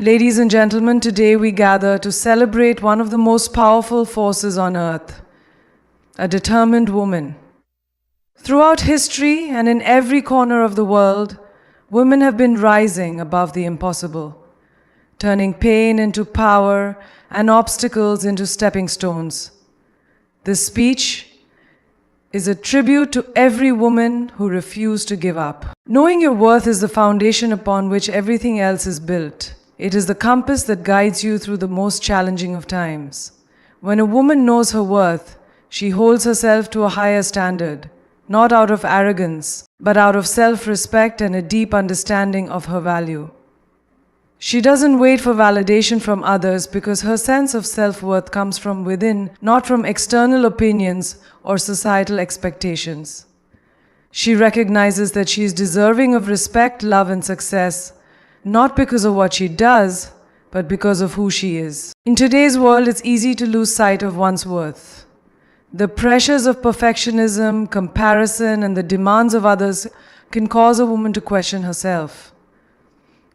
Ladies and gentlemen, today we gather to celebrate one of the most powerful forces on earth, a determined woman. Throughout history and in every corner of the world, women have been rising above the impossible, turning pain into power and obstacles into stepping stones. This speech is a tribute to every woman who refused to give up. Knowing your worth is the foundation upon which everything else is built. It is the compass that guides you through the most challenging of times. When a woman knows her worth, she holds herself to a higher standard, not out of arrogance, but out of self-respect and a deep understanding of her value. She doesn't wait for validation from others because her sense of self-worth comes from within, not from external opinions or societal expectations. She recognizes that she is deserving of respect, love, and success, not because of what she does, but because of who she is. In today's world, it's easy to lose sight of one's worth. The pressures of perfectionism, comparison, and the demands of others can cause a woman to question herself.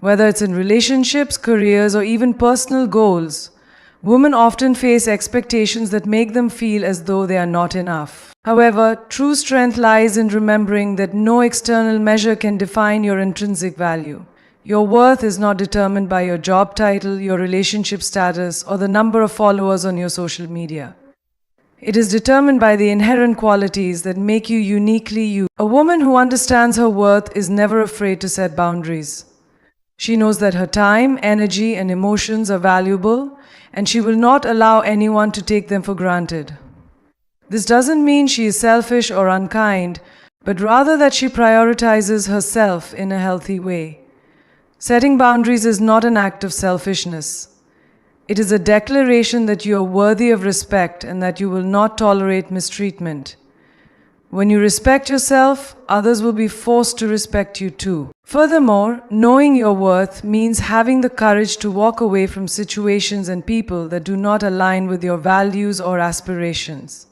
Whether it's in relationships, careers, or even personal goals, women often face expectations that make them feel as though they are not enough. However, true strength lies in remembering that no external measure can define your intrinsic value. Your worth is not determined by your job title, your relationship status, or the number of followers on your social media. It is determined by the inherent qualities that make you uniquely you. A woman who understands her worth is never afraid to set boundaries. She knows that her time, energy, and emotions are valuable, and she will not allow anyone to take them for granted. This doesn't mean she is selfish or unkind, but rather that she prioritizes herself in a healthy way. Setting boundaries is not an act of selfishness. It is a declaration that you are worthy of respect and that you will not tolerate mistreatment. When you respect yourself, others will be forced to respect you too. Furthermore, knowing your worth means having the courage to walk away from situations and people that do not align with your values or aspirations.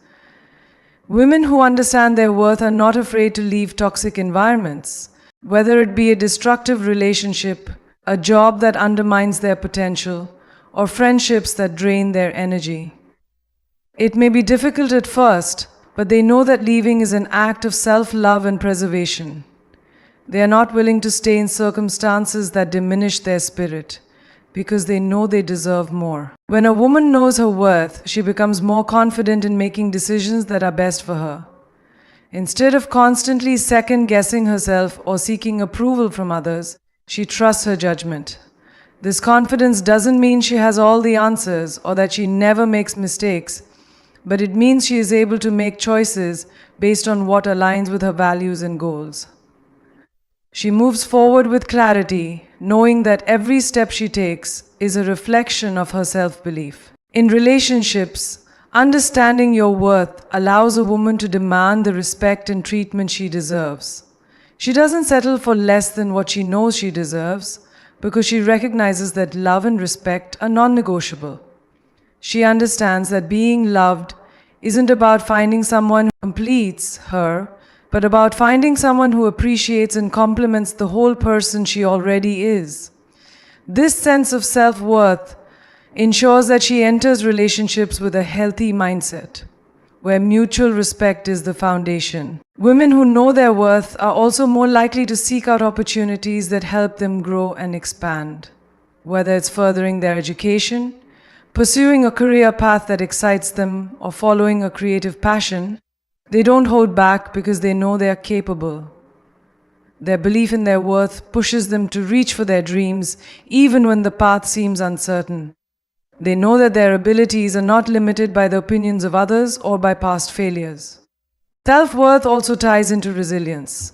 Women who understand their worth are not afraid to leave toxic environments. Whether it be a destructive relationship, a job that undermines their potential, or friendships that drain their energy. It may be difficult at first, but they know that leaving is an act of self-love and preservation. They are not willing to stay in circumstances that diminish their spirit, because they know they deserve more. When a woman knows her worth, she becomes more confident in making decisions that are best for her. Instead of constantly second-guessing herself or seeking approval from others, she trusts her judgment. This confidence doesn't mean she has all the answers or that she never makes mistakes, but it means she is able to make choices based on what aligns with her values and goals. She moves forward with clarity, knowing that every step she takes is a reflection of her self-belief. In relationships, understanding your worth allows a woman to demand the respect and treatment she deserves. She doesn't settle for less than what she knows she deserves because she recognizes that love and respect are non-negotiable. She understands that being loved isn't about finding someone who completes her, but about finding someone who appreciates and complements the whole person she already is. This sense of self-worth ensures that she enters relationships with a healthy mindset, where mutual respect is the foundation. Women who know their worth are also more likely to seek out opportunities that help them grow and expand. Whether it's furthering their education, pursuing a career path that excites them, or following a creative passion, they don't hold back because they know they are capable. Their belief in their worth pushes them to reach for their dreams even when the path seems uncertain. They know that their abilities are not limited by the opinions of others or by past failures. Self-worth also ties into resilience.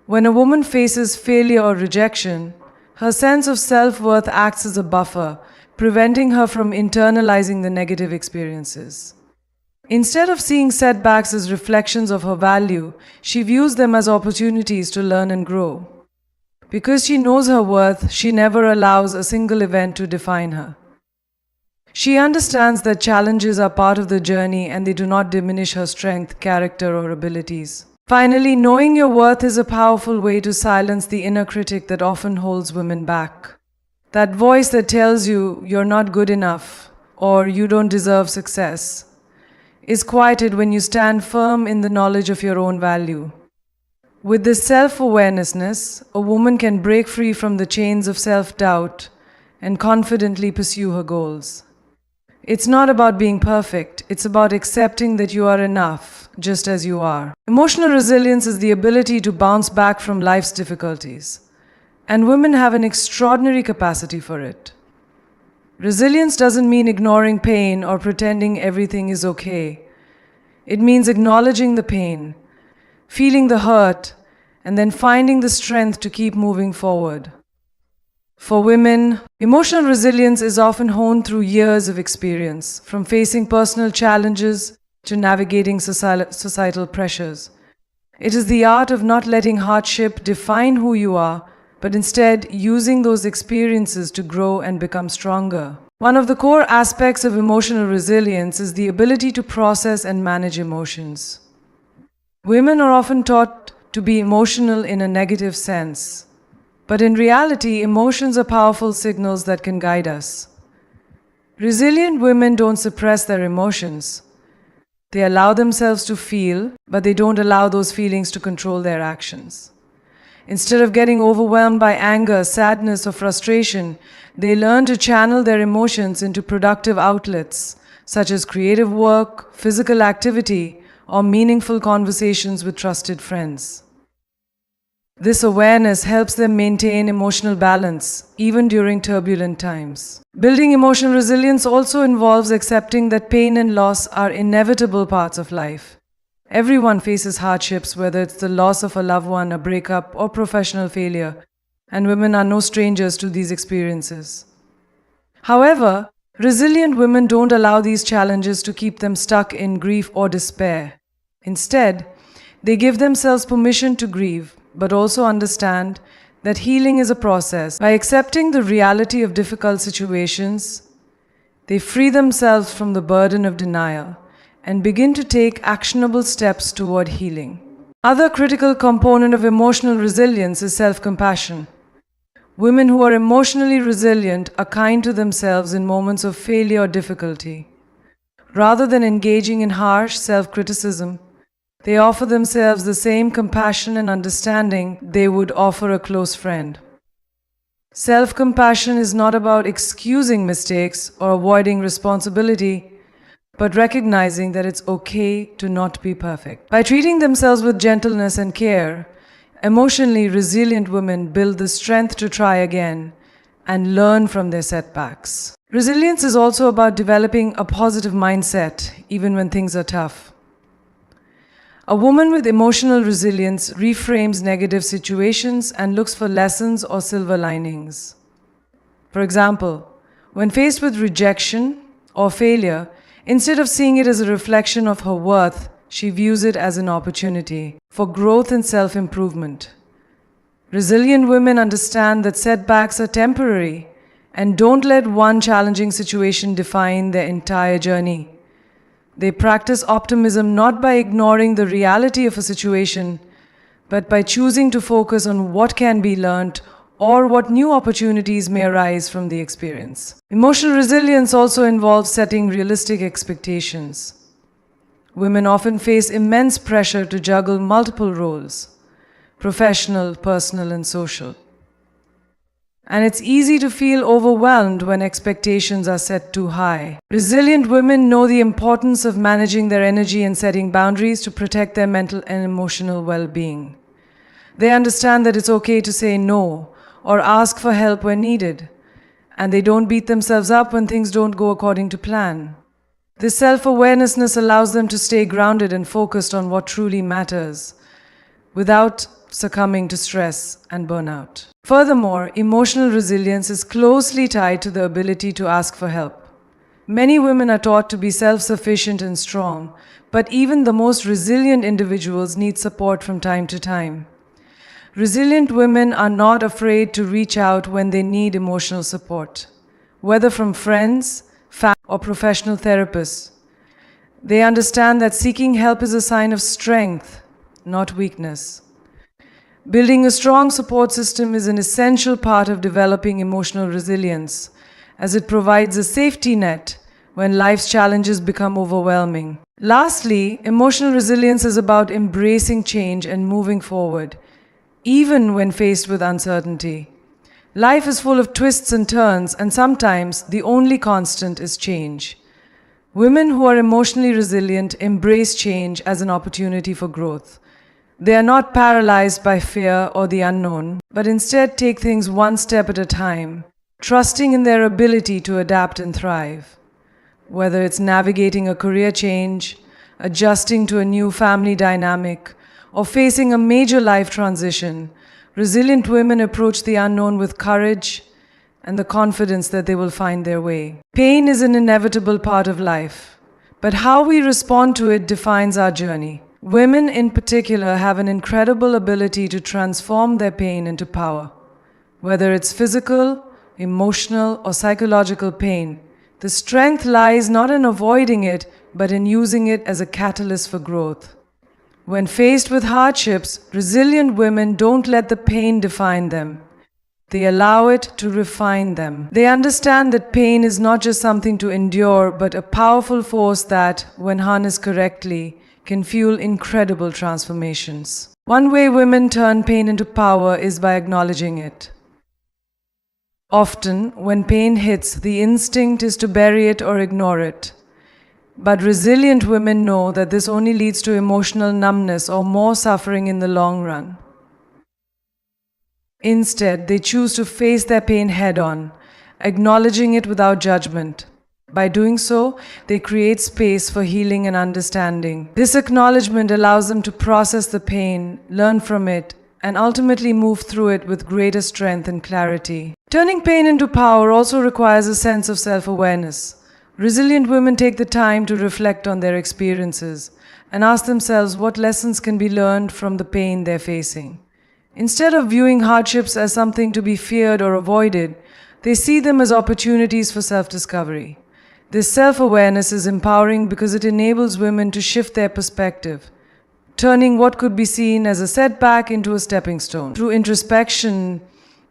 When a woman faces failure or rejection, her sense of self-worth acts as a buffer, preventing her from internalizing the negative experiences. Instead of seeing setbacks as reflections of her value, she views them as opportunities to learn and grow. Because she knows her worth, she never allows a single event to define her. She understands that challenges are part of the journey and they do not diminish her strength, character, or abilities. Finally, knowing your worth is a powerful way to silence the inner critic that often holds women back. That voice that tells you you're not good enough or you don't deserve success is quieted when you stand firm in the knowledge of your own value. With this self-awareness, a woman can break free from the chains of self-doubt and confidently pursue her goals. It's not about being perfect, it's about accepting that you are enough, just as you are. Emotional resilience is the ability to bounce back from life's difficulties, and women have an extraordinary capacity for it. Resilience doesn't mean ignoring pain or pretending everything is okay. It means acknowledging the pain, feeling the hurt, and then finding the strength to keep moving forward. For women, emotional resilience is often honed through years of experience, from facing personal challenges to navigating societal pressures. It is the art of not letting hardship define who you are, but instead using those experiences to grow and become stronger. One of the core aspects of emotional resilience is the ability to process and manage emotions. Women are often taught to be emotional in a negative sense. But in reality, emotions are powerful signals that can guide us. Resilient women don't suppress their emotions. They allow themselves to feel, but they don't allow those feelings to control their actions. Instead of getting overwhelmed by anger, sadness, or frustration, they learn to channel their emotions into productive outlets, such as creative work, physical activity, or meaningful conversations with trusted friends. This awareness helps them maintain emotional balance, even during turbulent times. Building emotional resilience also involves accepting that pain and loss are inevitable parts of life. Everyone faces hardships, whether it's the loss of a loved one, a breakup, or professional failure, and women are no strangers to these experiences. However, resilient women don't allow these challenges to keep them stuck in grief or despair. Instead, they give themselves permission to grieve, but also understand that healing is a process. By accepting the reality of difficult situations, they free themselves from the burden of denial and begin to take actionable steps toward healing. Another critical component of emotional resilience is self-compassion. Women who are emotionally resilient are kind to themselves in moments of failure or difficulty. Rather than engaging in harsh self-criticism, they offer themselves the same compassion and understanding they would offer a close friend. Self-compassion is not about excusing mistakes or avoiding responsibility, but recognizing that it's okay to not be perfect. By treating themselves with gentleness and care, emotionally resilient women build the strength to try again and learn from their setbacks. Resilience is also about developing a positive mindset, even when things are tough. A woman with emotional resilience reframes negative situations and looks for lessons or silver linings. For example, when faced with rejection or failure, instead of seeing it as a reflection of her worth, she views it as an opportunity for growth and self-improvement. Resilient women understand that setbacks are temporary and don't let one challenging situation define their entire journey. They practice optimism not by ignoring the reality of a situation, but by choosing to focus on what can be learned or what new opportunities may arise from the experience. Emotional resilience also involves setting realistic expectations. Women often face immense pressure to juggle multiple roles: professional, personal, and social. And it's easy to feel overwhelmed when expectations are set too high. Resilient women know the importance of managing their energy and setting boundaries to protect their mental and emotional well-being. They understand that it's okay to say no or ask for help when needed, and they don't beat themselves up when things don't go according to plan. This self-awareness allows them to stay grounded and focused on what truly matters, without succumbing to stress and burnout. Furthermore, emotional resilience is closely tied to the ability to ask for help. Many women are taught to be self-sufficient and strong, but even the most resilient individuals need support from time to time. Resilient women are not afraid to reach out when they need emotional support, whether from friends, family, or professional therapists. They understand that seeking help is a sign of strength, not weakness. Building a strong support system is an essential part of developing emotional resilience, as it provides a safety net when life's challenges become overwhelming. Lastly, emotional resilience is about embracing change and moving forward, even when faced with uncertainty. Life is full of twists and turns, and sometimes the only constant is change. Women who are emotionally resilient embrace change as an opportunity for growth. They are not paralyzed by fear or the unknown, but instead take things one step at a time, trusting in their ability to adapt and thrive. Whether it's navigating a career change, adjusting to a new family dynamic, or facing a major life transition, resilient women approach the unknown with courage and the confidence that they will find their way. Pain is an inevitable part of life, but how we respond to it defines our journey. Women in particular have an incredible ability to transform their pain into power. Whether it's physical, emotional, or psychological pain, the strength lies not in avoiding it, but in using it as a catalyst for growth. When faced with hardships, resilient women don't let the pain define them. They allow it to refine them. They understand that pain is not just something to endure, but a powerful force that, when harnessed correctly, can fuel incredible transformations. One way women turn pain into power is by acknowledging it. Often, when pain hits, the instinct is to bury it or ignore it. But resilient women know that this only leads to emotional numbness or more suffering in the long run. Instead, they choose to face their pain head-on, acknowledging it without judgment. By doing so, they create space for healing and understanding. This acknowledgement allows them to process the pain, learn from it, and ultimately move through it with greater strength and clarity. Turning pain into power also requires a sense of self-awareness. Resilient women take the time to reflect on their experiences and ask themselves what lessons can be learned from the pain they're facing. Instead of viewing hardships as something to be feared or avoided, they see them as opportunities for self-discovery. This self-awareness is empowering because it enables women to shift their perspective, turning what could be seen as a setback into a stepping stone. Through introspection,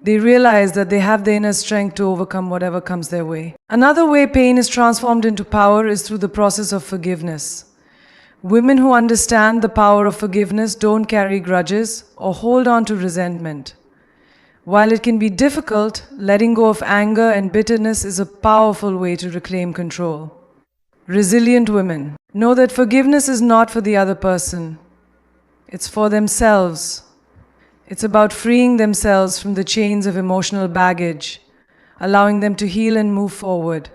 they realize that they have the inner strength to overcome whatever comes their way. Another way pain is transformed into power is through the process of forgiveness. Women who understand the power of forgiveness don't carry grudges or hold on to resentment. While it can be difficult, letting go of anger and bitterness is a powerful way to reclaim control. Resilient women know that forgiveness is not for the other person. It's for themselves. It's about freeing themselves from the chains of emotional baggage, allowing them to heal and move forward.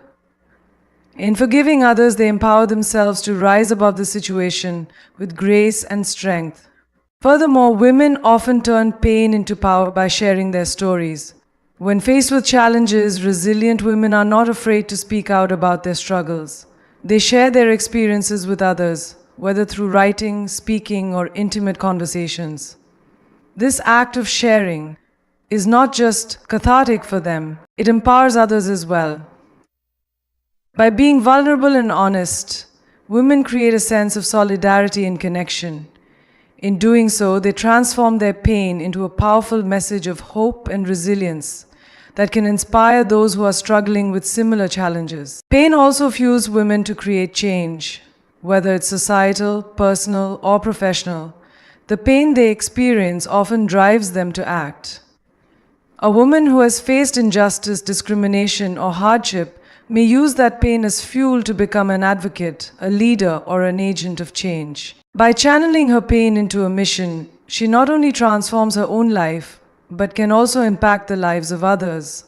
In forgiving others, they empower themselves to rise above the situation with grace and strength. Furthermore, women often turn pain into power by sharing their stories. When faced with challenges, resilient women are not afraid to speak out about their struggles. They share their experiences with others, whether through writing, speaking, or intimate conversations. This act of sharing is not just cathartic for them, it empowers others as well. By being vulnerable and honest, women create a sense of solidarity and connection. In doing so, they transform their pain into a powerful message of hope and resilience that can inspire those who are struggling with similar challenges. Pain also fuels women to create change, whether it's societal, personal, or professional. The pain they experience often drives them to act. A woman who has faced injustice, discrimination, or hardship may use that pain as fuel to become an advocate, a leader, or an agent of change. By channeling her pain into a mission, she not only transforms her own life, but can also impact the lives of others.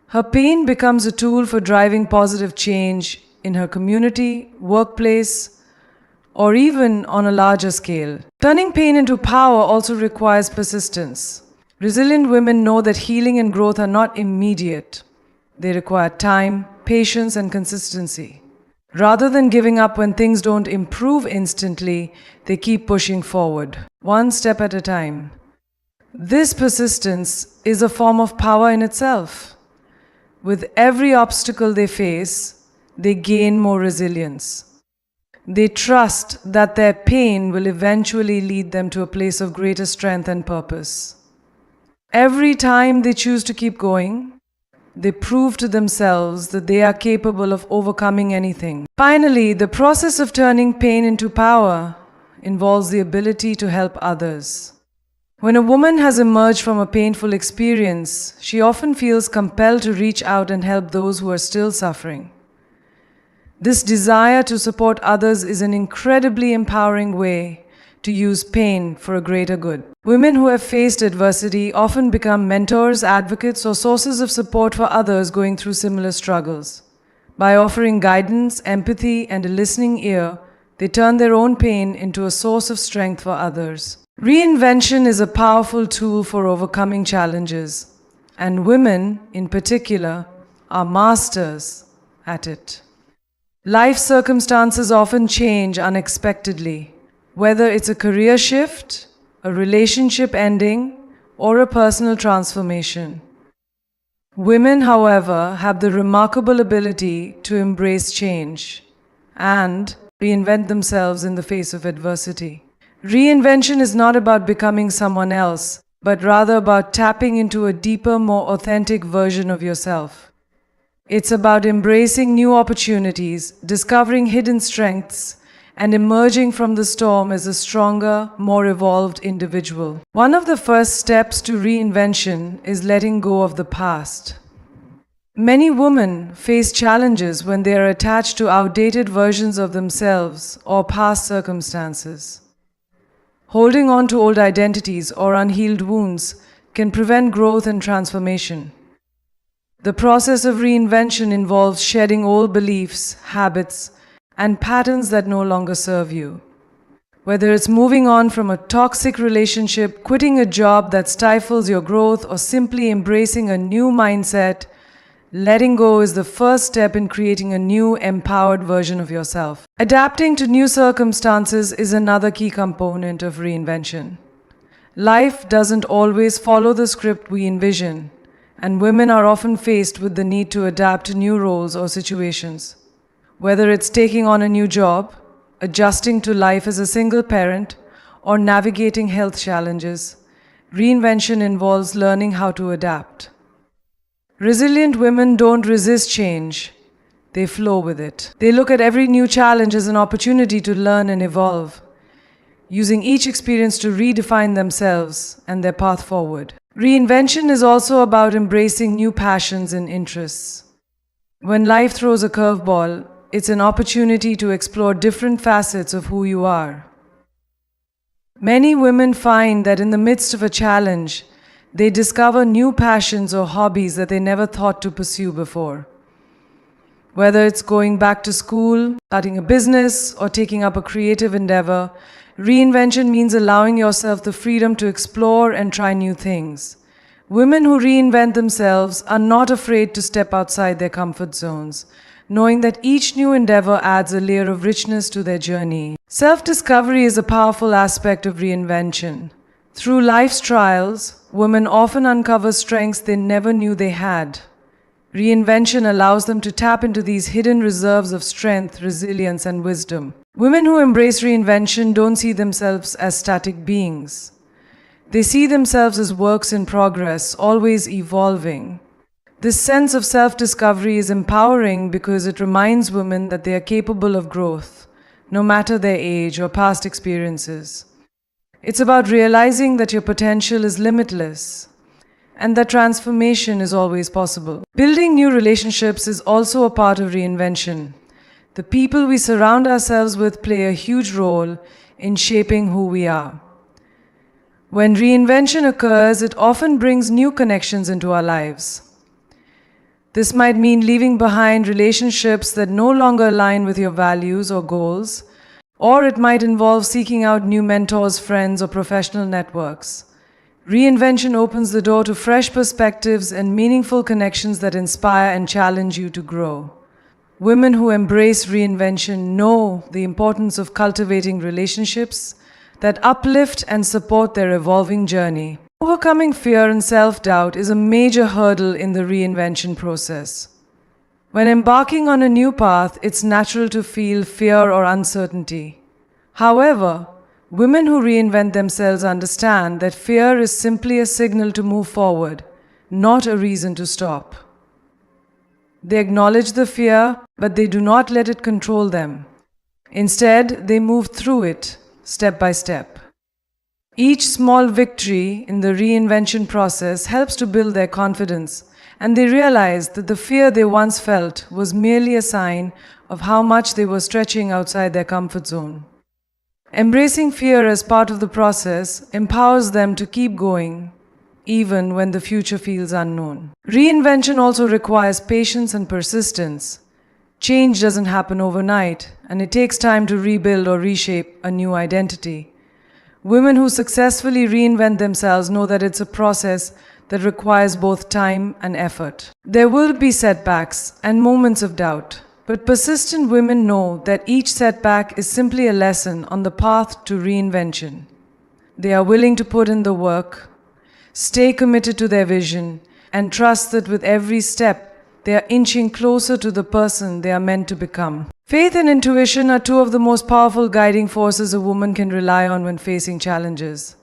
Her pain becomes a tool for driving positive change in her community, workplace, or even on a larger scale. Turning pain into power also requires persistence. Resilient women know that healing and growth are not immediate. They require time, patience, and consistency. Rather than giving up when things don't improve instantly, they keep pushing forward, one step at a time. This persistence is a form of power in itself. With every obstacle they face, they gain more resilience. They trust that their pain will eventually lead them to a place of greater strength and purpose. Every time they choose to keep going, they prove to themselves that they are capable of overcoming anything. Finally, the process of turning pain into power involves the ability to help others. When a woman has emerged from a painful experience, she often feels compelled to reach out and help those who are still suffering. This desire to support others is an incredibly empowering way to use pain for a greater good. Women who have faced adversity often become mentors, advocates, or sources of support for others going through similar struggles. By offering guidance, empathy, and a listening ear, they turn their own pain into a source of strength for others. Reinvention is a powerful tool for overcoming challenges, and women, in particular, are masters at it. Life circumstances often change unexpectedly, whether it's a career shift, a relationship ending, or a personal transformation. Women, however, have the remarkable ability to embrace change and reinvent themselves in the face of adversity. Reinvention is not about becoming someone else, but rather about tapping into a deeper, more authentic version of yourself. It's about embracing new opportunities, discovering hidden strengths, and emerging from the storm as a stronger, more evolved individual. One of the first steps to reinvention is letting go of the past. Many women face challenges when they are attached to outdated versions of themselves or past circumstances. Holding on to old identities or unhealed wounds can prevent growth and transformation. The process of reinvention involves shedding old beliefs, habits, and patterns that no longer serve you. Whether it's moving on from a toxic relationship, quitting a job that stifles your growth, or simply embracing a new mindset, letting go is the first step in creating a new, empowered version of yourself. Adapting to new circumstances is another key component of reinvention. Life doesn't always follow the script we envision, and women are often faced with the need to adapt to new roles or situations. Whether it's taking on a new job, adjusting to life as a single parent, or navigating health challenges, reinvention involves learning how to adapt. Resilient women don't resist change, they flow with it. They look at every new challenge as an opportunity to learn and evolve, using each experience to redefine themselves and their path forward. Reinvention is also about embracing new passions and interests. When life throws a curveball, it's an opportunity to explore different facets of who you are. Many women find that in the midst of a challenge, they discover new passions or hobbies that they never thought to pursue before. Whether it's going back to school, starting a business, or taking up a creative endeavor, reinvention means allowing yourself the freedom to explore and try new things. Women who reinvent themselves are not afraid to step outside their comfort zones, knowing that each new endeavor adds a layer of richness to their journey. Self-discovery is a powerful aspect of reinvention. Through life's trials, women often uncover strengths they never knew they had. Reinvention allows them to tap into these hidden reserves of strength, resilience, and wisdom. Women who embrace reinvention don't see themselves as static beings. They see themselves as works in progress, always evolving. This sense of self-discovery is empowering because it reminds women that they are capable of growth, no matter their age or past experiences. It's about realizing that your potential is limitless and that transformation is always possible. Building new relationships is also a part of reinvention. The people we surround ourselves with play a huge role in shaping who we are. When reinvention occurs, it often brings new connections into our lives. This might mean leaving behind relationships that no longer align with your values or goals, or it might involve seeking out new mentors, friends, or professional networks. Reinvention opens the door to fresh perspectives and meaningful connections that inspire and challenge you to grow. Women who embrace reinvention know the importance of cultivating relationships that uplift and support their evolving journey. Overcoming fear and self-doubt is a major hurdle in the reinvention process. When embarking on a new path, it's natural to feel fear or uncertainty. However, women who reinvent themselves understand that fear is simply a signal to move forward, not a reason to stop. They acknowledge the fear, but they do not let it control them. Instead, they move through it, step by step. Each small victory in the reinvention process helps to build their confidence, and they realize that the fear they once felt was merely a sign of how much they were stretching outside their comfort zone. Embracing fear as part of the process empowers them to keep going, even when the future feels unknown. Reinvention also requires patience and persistence. Change doesn't happen overnight, and it takes time to rebuild or reshape a new identity. Women who successfully reinvent themselves know that it's a process that requires both time and effort. There will be setbacks and moments of doubt, but persistent women know that each setback is simply a lesson on the path to reinvention. They are willing to put in the work, stay committed to their vision, and trust that with every step, they are inching closer to the person they are meant to become. Faith and intuition are two of the most powerful guiding forces a woman can rely on when facing challenges.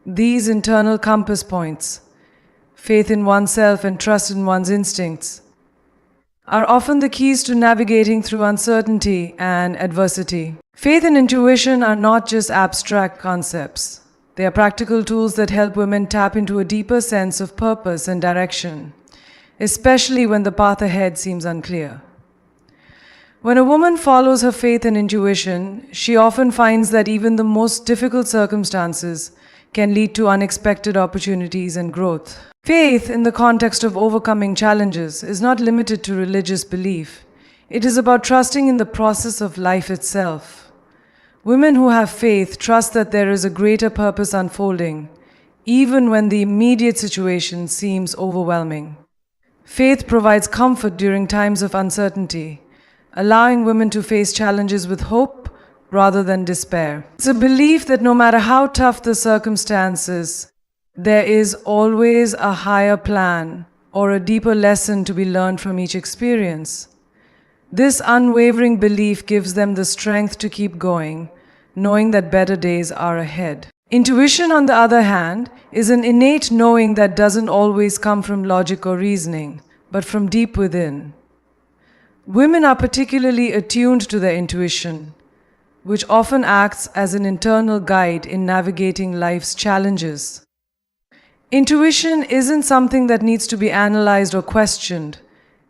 These internal compass points, faith in oneself and trust in one's instincts, are often the keys to navigating through uncertainty and adversity. Faith and intuition are not just abstract concepts. They are practical tools that help women tap into a deeper sense of purpose and direction, especially when the path ahead seems unclear. When a woman follows her faith and intuition, she often finds that even the most difficult circumstances can lead to unexpected opportunities and growth. Faith, in the context of overcoming challenges, is not limited to religious belief. It is about trusting in the process of life itself. Women who have faith trust that there is a greater purpose unfolding, even when the immediate situation seems overwhelming. Faith provides comfort during times of uncertainty, allowing women to face challenges with hope rather than despair. It's a belief that no matter how tough the circumstances, there is always a higher plan or a deeper lesson to be learned from each experience. This unwavering belief gives them the strength to keep going, knowing that better days are ahead. Intuition, on the other hand, is an innate knowing that doesn't always come from logic or reasoning, but from deep within. Women are particularly attuned to their intuition, which often acts as an internal guide in navigating life's challenges. Intuition isn't something that needs to be analyzed or questioned.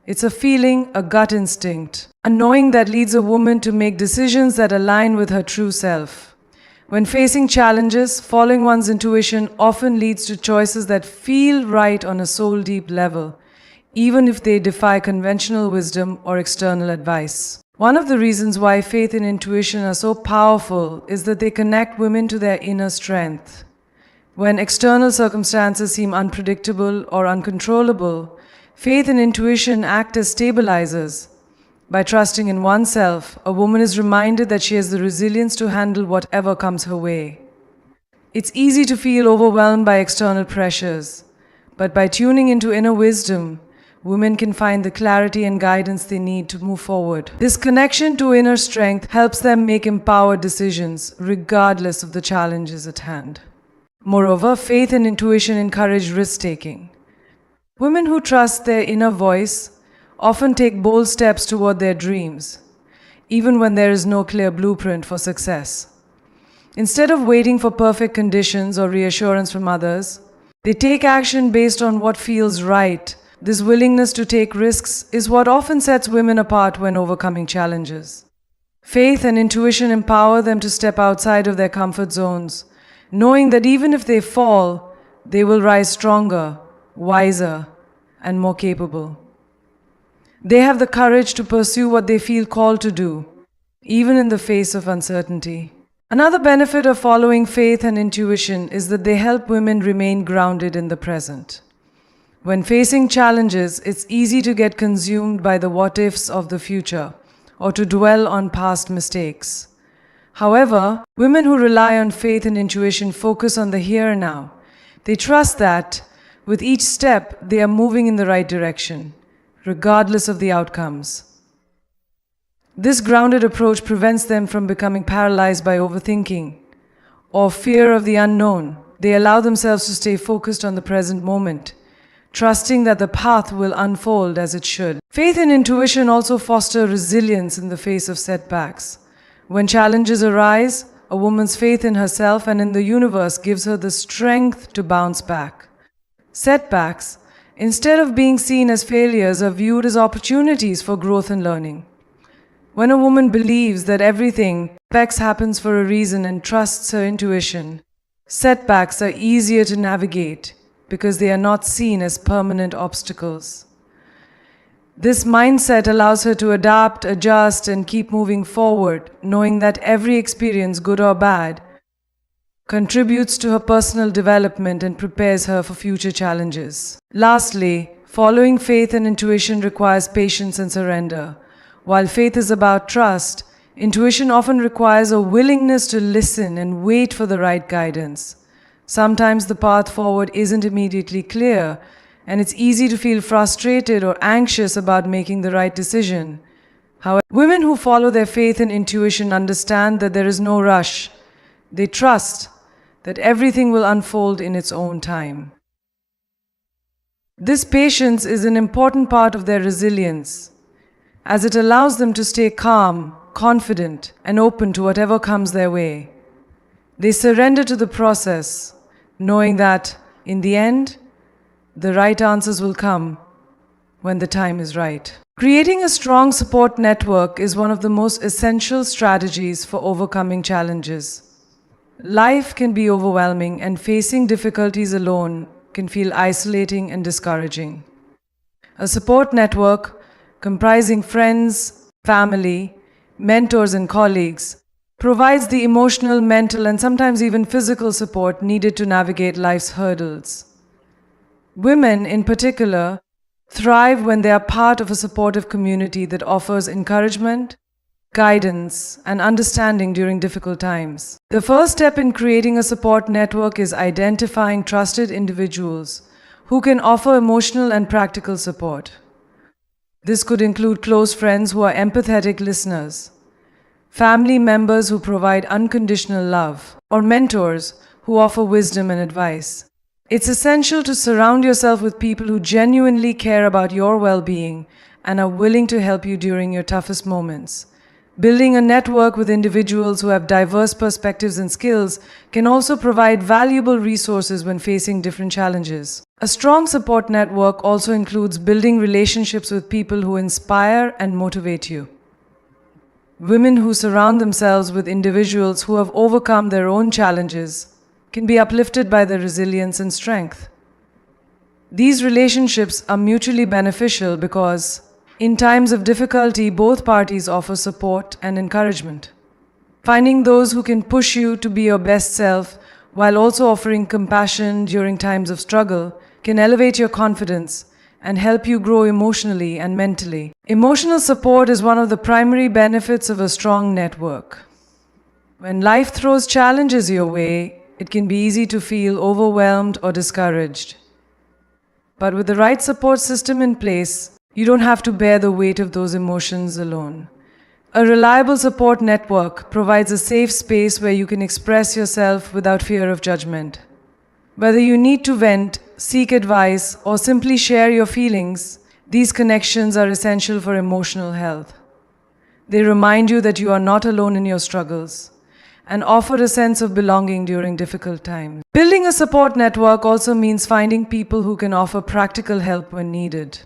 It's a feeling, a gut instinct, a knowing that leads a woman to make decisions that align with her true self. When facing challenges, following one's intuition often leads to choices that feel right on a soul-deep level, even if they defy conventional wisdom or external advice. One of the reasons why faith and intuition are so powerful is that they connect women to their inner strength. When external circumstances seem unpredictable or uncontrollable, faith and intuition act as stabilizers. By trusting in oneself, a woman is reminded that she has the resilience to handle whatever comes her way. It's easy to feel overwhelmed by external pressures, but by tuning into inner wisdom, women can find the clarity and guidance they need to move forward. This connection to inner strength helps them make empowered decisions, regardless of the challenges at hand. Moreover, faith and intuition encourage risk-taking. Women who trust their inner voice often take bold steps toward their dreams, even when there is no clear blueprint for success. Instead of waiting for perfect conditions or reassurance from others, they take action based on what feels right. This willingness to take risks is what often sets women apart when overcoming challenges. Faith and intuition empower them to step outside of their comfort zones, knowing that even if they fall, they will rise stronger, wiser, and more capable. They have the courage to pursue what they feel called to do, even in the face of uncertainty. Another benefit of following faith and intuition is that they help women remain grounded in the present. When facing challenges, it's easy to get consumed by the what-ifs of the future or to dwell on past mistakes. However, women who rely on faith and intuition focus on the here and now. They trust that, with each step, they are moving in the right direction, regardless of the outcomes. This grounded approach prevents them from becoming paralyzed by overthinking or fear of the unknown. They allow themselves to stay focused on the present moment, trusting that the path will unfold as it should. Faith and intuition also foster resilience in the face of setbacks. When challenges arise, a woman's faith in herself and in the universe gives her the strength to bounce back. Setbacks, instead of being seen as failures, are viewed as opportunities for growth and learning. When a woman believes that everything happens for a reason and trusts her intuition, setbacks are easier to navigate because they are not seen as permanent obstacles. This mindset allows her to adapt, adjust, and keep moving forward, knowing that every experience, good or bad, contributes to her personal development and prepares her for future challenges. Lastly, following faith and intuition requires patience and surrender. While faith is about trust, intuition often requires a willingness to listen and wait for the right guidance. Sometimes the path forward isn't immediately clear, and it's easy to feel frustrated or anxious about making the right decision. However, women who follow their faith and intuition understand that there is no rush. They trust that everything will unfold in its own time. This patience is an important part of their resilience, as it allows them to stay calm, confident, and open to whatever comes their way. They surrender to the process, knowing that, in the end, the right answers will come when the time is right. Creating a strong support network is one of the most essential strategies for overcoming challenges. Life can be overwhelming, and facing difficulties alone can feel isolating and discouraging. A support network comprising friends, family, mentors, and colleagues provides the emotional, mental, and sometimes even physical support needed to navigate life's hurdles. Women, in particular, thrive when they are part of a supportive community that offers encouragement, guidance, and understanding during difficult times. The first step in creating a support network is identifying trusted individuals who can offer emotional and practical support. This could include close friends who are empathetic listeners, family members who provide unconditional love, or mentors who offer wisdom and advice. It's essential to surround yourself with people who genuinely care about your well-being and are willing to help you during your toughest moments. Building a network with individuals who have diverse perspectives and skills can also provide valuable resources when facing different challenges. A strong support network also includes building relationships with people who inspire and motivate you. Women who surround themselves with individuals who have overcome their own challenges can be uplifted by their resilience and strength. These relationships are mutually beneficial because, in times of difficulty, both parties offer support and encouragement. Finding those who can push you to be your best self while also offering compassion during times of struggle can elevate your confidence and help you grow emotionally and mentally. Emotional support is one of the primary benefits of a strong network. When life throws challenges your way, it can be easy to feel overwhelmed or discouraged. But with the right support system in place, you don't have to bear the weight of those emotions alone. A reliable support network provides a safe space where you can express yourself without fear of judgment. Whether you need to vent, seek advice, or simply share your feelings, these connections are essential for emotional health. They remind you that you are not alone in your struggles and offer a sense of belonging during difficult times. Building a support network also means finding people who can offer practical help when needed.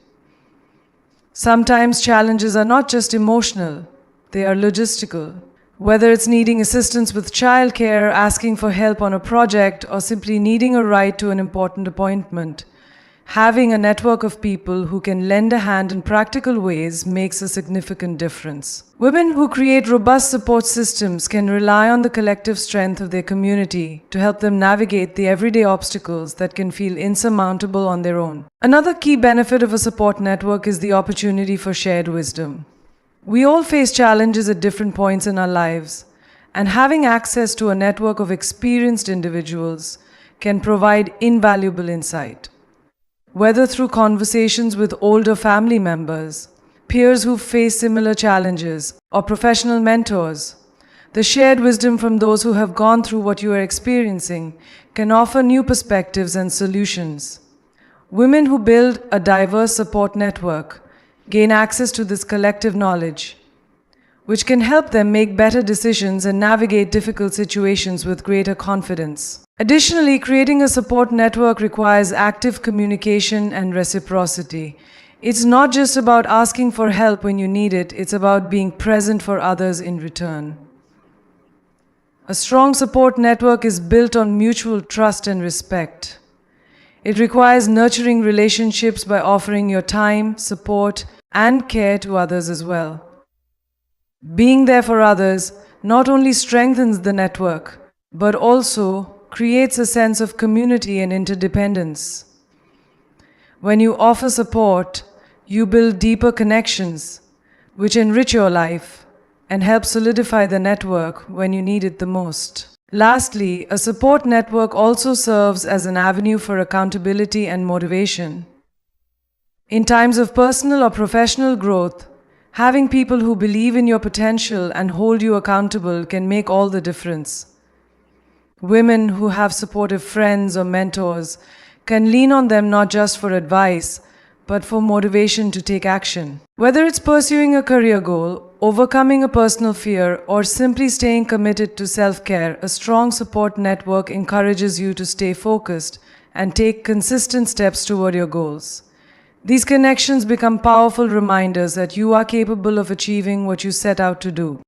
Sometimes challenges are not just emotional, they are logistical. Whether it's needing assistance with childcare, asking for help on a project, or simply needing a ride to an important appointment, having a network of people who can lend a hand in practical ways makes a significant difference. Women who create robust support systems can rely on the collective strength of their community to help them navigate the everyday obstacles that can feel insurmountable on their own. Another key benefit of a support network is the opportunity for shared wisdom. We all face challenges at different points in our lives, and having access to a network of experienced individuals can provide invaluable insight. whether through conversations with older family members, peers who face similar challenges, or professional mentors. The shared wisdom from those who have gone through what you are experiencing can offer new perspectives and solutions. Women who build a diverse support network gain access to this collective knowledge, which can help them make better decisions and navigate difficult situations with greater confidence. Additionally, creating a support network requires active communication and reciprocity. It's not just about asking for help when you need it, it's about being present for others in return. A strong support network is built on mutual trust and respect. It requires nurturing relationships by offering your time, support, and care to others as well. Being there for others not only strengthens the network, but also creates a sense of community and interdependence. When you offer support, you build deeper connections, which enrich your life and help solidify the network when you need it the most. Lastly, a support network also serves as an avenue for accountability and motivation. In times of personal or professional growth, having people who believe in your potential and hold you accountable can make all the difference. Women who have supportive friends or mentors can lean on them not just for advice, but for motivation to take action. Whether it's pursuing a career goal, overcoming a personal fear, or simply staying committed to self-care, a strong support network encourages you to stay focused and take consistent steps toward your goals. These connections become powerful reminders that you are capable of achieving what you set out to do.